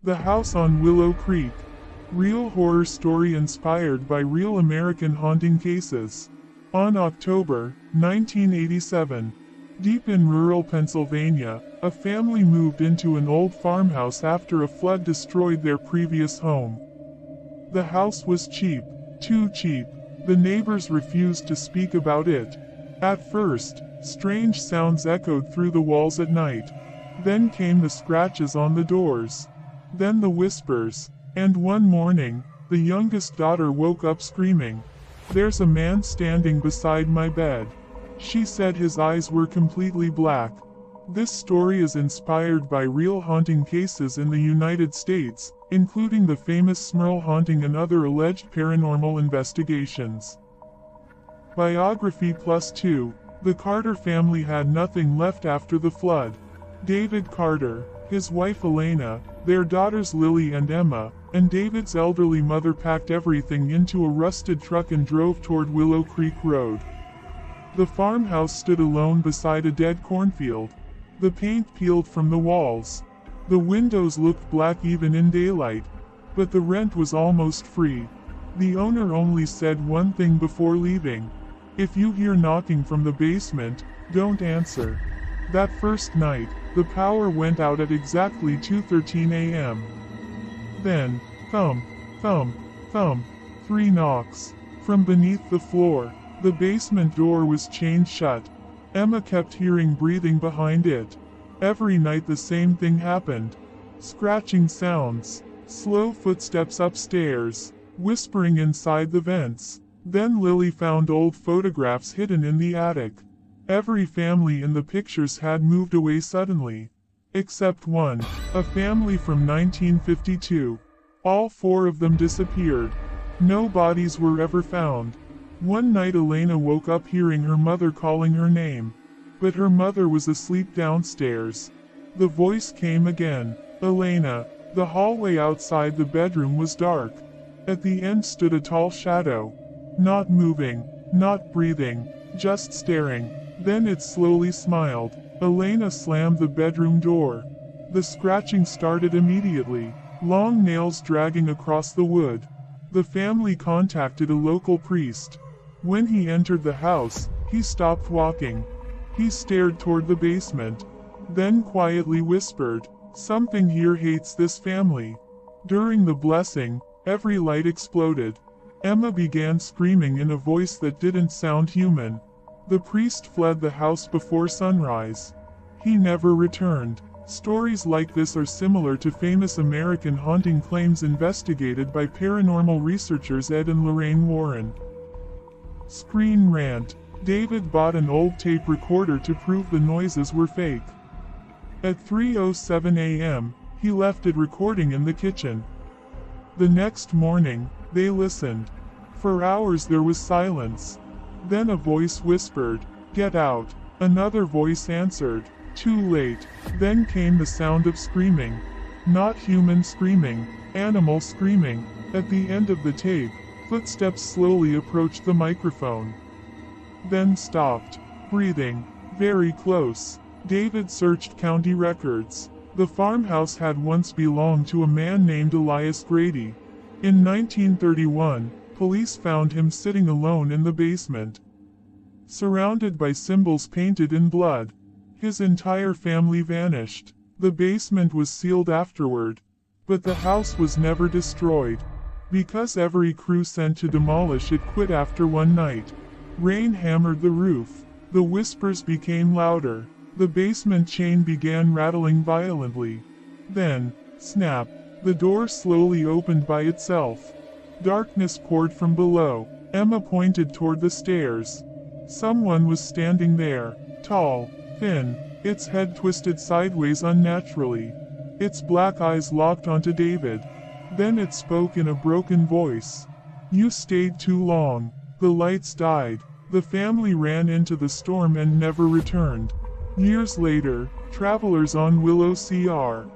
The House on Willow Creek. Real horror story inspired by real American haunting cases. On October 1987, deep in rural Pennsylvania, a family moved into an old farmhouse after a flood destroyed their previous home. The house was cheap, too cheap. The neighbors refused to speak about it. At first, strange sounds echoed through the walls at night. Then came the scratches on the doors. Then the whispers. And one morning, the youngest daughter woke up screaming, "There's a man standing beside my bed." She said his eyes were completely black. This story is inspired by real haunting cases in the United States, including the famous Smurl haunting and other alleged paranormal investigations. Biography +2. The Carter family had nothing left after the flood. David Carter, his wife Elena, their daughters Lily and Emma, and David's elderly mother packed everything into a rusted truck and drove toward Willow Creek Road. The farmhouse stood alone beside a dead cornfield. The paint peeled from the walls. The windows looked black even in daylight. But the rent was almost free. The owner only said one thing before leaving. "If you hear knocking from the basement, don't answer." That first night, the power went out at exactly 2:13 a.m. Then, thump, thump, thump, 3 knocks. From beneath the floor, the basement door was chained shut. Emma kept hearing breathing behind it. Every night the same thing happened. Scratching sounds, slow footsteps upstairs, whispering inside the vents. Then Lily found old photographs hidden in the attic. Every family in the pictures had moved away suddenly. Except one, a family from 1952. All 4 of them disappeared. No bodies were ever found. One night Elena woke up hearing her mother calling her name. But her mother was asleep downstairs. The voice came again. "Elena." The hallway outside the bedroom was dark. At the end stood a tall shadow. Not moving, not breathing, just staring. Then it slowly smiled. Elena slammed the bedroom door. The scratching started immediately, long nails dragging across the wood. The family contacted a local priest. When he entered the house, he stopped walking. He stared toward the basement, then quietly whispered, "Something here hates this family." During the blessing, every light exploded. Emma began screaming in a voice that didn't sound human. The priest fled the house before sunrise. He never returned. Stories like this are similar to famous American haunting claims investigated by paranormal researchers Ed and Lorraine Warren. Screen rant. David bought an old tape recorder to prove the noises were fake. At 3:07 a.m., he left it recording in the kitchen. The next morning, they listened. For hours there was silence. Then a voice whispered, "Get out." Another voice answered, "Too late." Then came the sound of screaming. Not human screaming, animal screaming. At the end of the tape, footsteps slowly approached the microphone. Then stopped. Breathing. Very close. David searched county records. The farmhouse had once belonged to a man named Elias Grady. In 1931, police found him sitting alone in the basement, surrounded by symbols painted in blood. His entire family vanished. The basement was sealed afterward. But the house was never destroyed. Because every crew sent to demolish it quit after one night. Rain hammered the roof. The whispers became louder. The basement chain began rattling violently. Then, snap, the door slowly opened by itself. Darkness poured from below. Emma pointed toward the stairs. Someone was standing there, tall, thin, its head twisted sideways unnaturally. Its black eyes locked onto David. Then it spoke in a broken voice. "You stayed too long." The lights died. The family ran into the storm and never returned. Years later, travelers on Willow Cr.